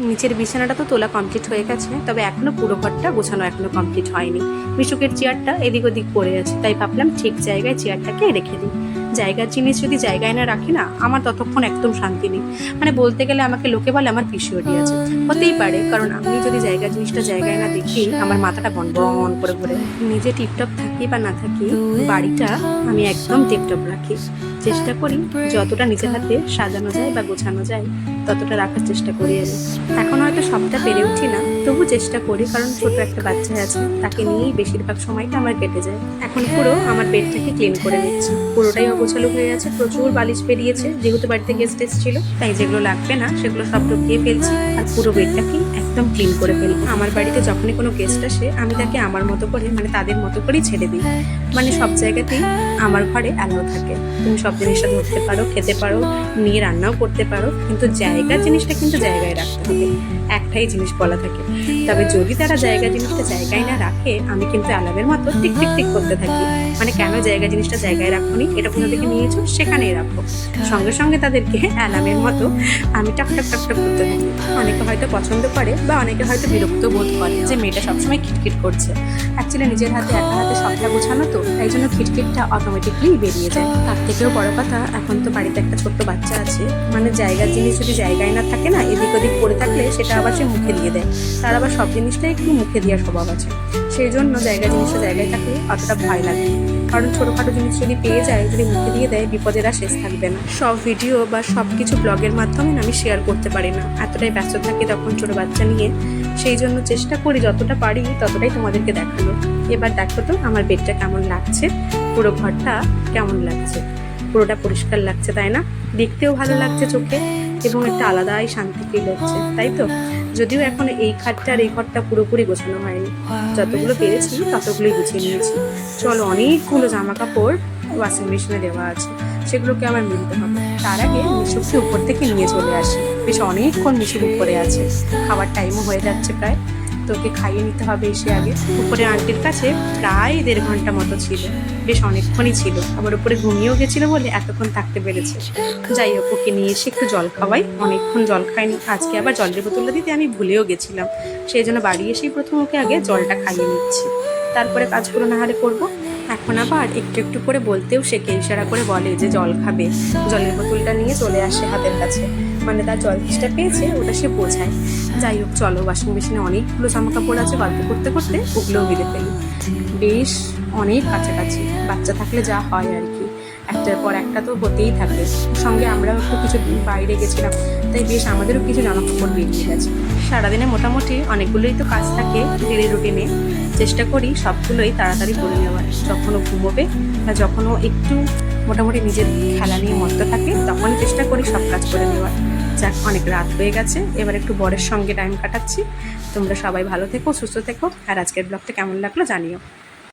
নিচের বিছানাটা তো তোলা কমপ্লিট হয়ে গেছে, তবে এখনো পুরো ঘরটা গোছানো এখনো কমপ্লিট হয়নি। মিশুকের চেয়ারটা এদিক ওদিক পড়ে আছে, তাই ভাবলাম ঠিক জায়গায় চেয়ারটাকে রেখে দিই। জায়গার জিনিস যদি জায়গায় না রাখি না, আমার ততক্ষণ একদম শান্তি নেই। মানে বলতে গেলে আমাকে লোকে বলে আমার পিসিওডি আছে। হতেই পারে, কারণ আমি যদি জায়গার জিনিসটা জায়গায় না দেখি আমার মাথাটা বন বন করে ঘুরে। নিজে টিপটপ থাকি বা না থাকি, বাড়িটা আমি একদম টিপটপ রাখি। চেষ্টা করি যতটা নিজের হাতে সাজানো যায় বা গোছানো যায় ততটা রাখার চেষ্টা করি আমি। এখন হয়তো সবটা পেরে উঠি না, তবু চেষ্টা করি, কারণ ছোট একটা বাচ্চা আছে, তাকে নিয়েই বেশিরভাগ সময়টা আমার কেটে যায়। এখন পুরো আমার বেডটাকে ক্লিন করে নিচ্ছি। পুরোটাই অগোছালো হয়ে আছে, প্রচুর বালিশ বেরিয়েছে, যেহেতু বাড়িতে গেস্ট এসেছিল তাই যেগুলো লাগবে না সেগুলো সব ঢুকিয়ে ফেলছি আর পুরো বেডটাকে একদম ক্লিন করে ফেলবো। আমার বাড়িতে যখনই কোনো গেস্ট আসে আমি তাকে আমার মতো করে, মানে তাদের মতো করেই ছেড়ে দিই। মানে সব জায়গাতেই আমার ঘরে অ্যালাউ থাকে, তুমি সব জিনিসটা ধরতে পারো, খেতে পারো, নিয়ে রান্নাও করতে পারো, কিন্তু জায়গার জিনিসটা কিন্তু জায়গায় রাখতে হবে। একটাই জিনিস বলা থাকে, তবে যদি তারা জায়গা জিনিসটা জায়গায় না রাখে আমি কিন্তু অ্যালার্মের মতো টিক টিক টিক করতে থাকি। মানে কেন জায়গা জিনিসটা জায়গায় রাখোনি, এটা কোথা থেকে নিয়েছো, সেখানেই রাখো। সঙ্গে সঙ্গে তাদেরকে অ্যালার্মের মতো আমি টাক টাক টাক টাক করতে থাকি। অনেকে হয়তো পছন্দ করে বা অনেকে হয়তো বিরক্ত বোধ করে যে মেয়েটা সবসময় খিটখিট করছে। অ্যাকচুয়ালি নিজের হাতে একা হাতে সবটা গোছানো তো, তাই জন্য খিটখিটটা অটোমেটিকলি বেরিয়ে যায়। তার থেকেও বড় কথা, এখন তো বাড়িতে একটা ছোট্ট বাচ্চা আছে, মানে জায়গার জিনিস যদি জায়গায় না থাকে না, এদিক ওদিক পড়ে থাকলে সেটা আবার সে মুখে দিয়ে দেয়। তার আবার সব জিনিসটাই একটু মুখে দেওয়ার স্বভাব আছে, সেই জন্য জায়গার জিনিসটা জায়গায় থাকলে অতটা ভয় লাগে। কারণ ছোটোখাটো জিনিস যদি পেয়ে যায়, যদি মুখে দিয়ে দেয়, বিপদের আর শেষ থাকবে না। সব ভিডিও বা সব কিছু ব্লগের মাধ্যমে আমি শেয়ার করতে পারি না, এতটাই ব্যস্ত থাকি তখন ছোটো বাচ্চা নিয়ে। সেই জন্য চেষ্টা করি যতটা পারি ততটাই তোমাদেরকে দেখানো। এবার দেখো তো আমার বেডটা কেমন লাগছে, পুরো ঘরটা কেমন লাগছে, পুরোটা পরিষ্কার লাগছে তাই না? দেখতেও ভালো লাগছে চোখে, এবং একটা আলাদাই শান্তি ফিল হচ্ছে, তাই তো? যদিও এখন এই খাটটা আর এই ঘরটা পুরোপুরি গোছানো হয়নি, যতগুলো পেরেছি ততগুলোই গুছিয়ে নিয়েছি। চলো, অনেকগুলো জামা কাপড় ওয়াশিং মেশিনে দেওয়া আছে, সেগুলোকে আমার মিলতে হবে। তার আগে মিশুকে উপর থেকে নিয়ে চলে আসি। বেশ অনেকক্ষণ মিশুর উপরে আছে, খাবার টাইমও হয়ে যাচ্ছে প্রায়, তোকে খাইয়ে নিতে হবে এসে আগে। উপরে আন্টির কাছে প্রায় 1.5 ঘন্টা মতো ছিল, বেশ অনেকক্ষণই ছিল। আবার উপরে ঘুমিয়েও গেছিল বলে এতক্ষণ থাকতে পেরেছে। যাই হোক, ওকে নিয়ে এসে একটু জল খাওয়াই, অনেকক্ষণ জল খাইনি। আজকে আবার জলের বোতলটা দিতে আমি ভুলেও গেছিলাম, সেই জন্য বাড়ি এসেই প্রথম ওকে আগে জলটা খাইয়ে নিচ্ছি, তারপরে কাজগুলো না হলে করবো। এখন আবার একটু একটু করে বলতেও শেখে, ইশারা করে বলে যে জল খাবে, জলের বোতলটা নিয়ে চলে আসে হাতের কাছে, মানে তার জল তেষ্টা পেয়েছে ওটা সে বোঝায়। যাই হোক, চলো, ওয়াশিং মেশিনে অনেকগুলো জামা কাপড় আছে, গল্প করতে করতে ওগুলোও মিলে ফেলি। বেশ অনেক কাছাকাছি, বাচ্চা থাকলে যা হয় আর কি, একটার পর একটা তো হতেই থাকে। সঙ্গে আমরাও একটু কিছু বাইরে গেছিলাম, তাই বেশ আমাদেরও কিছু জামা কাপড় বেরিয়ে গেছে। সারাদিনে মোটামুটি অনেকগুলোই তো কাজ থাকে ডেলি রুটিনে, চেষ্টা করি সবগুলোই তাড়াতাড়ি করে নেওয়ার। যখনও ঘুমোবে বা যখনও একটু মোটামুটি নিজের খেলা নিয়ে মস্ত থাকে, তখনই চেষ্টা করি সব কাজ করে নেওয়ার। যাক, অনেক রাত হয়ে গেছে, এবার একটু বরের সঙ্গে টাইম কাটাচ্ছি। তোমরা সবাই ভালো থেকো, সুস্থ থেকো, আর আজকের ব্লগটা কেমন লাগলো জানিও।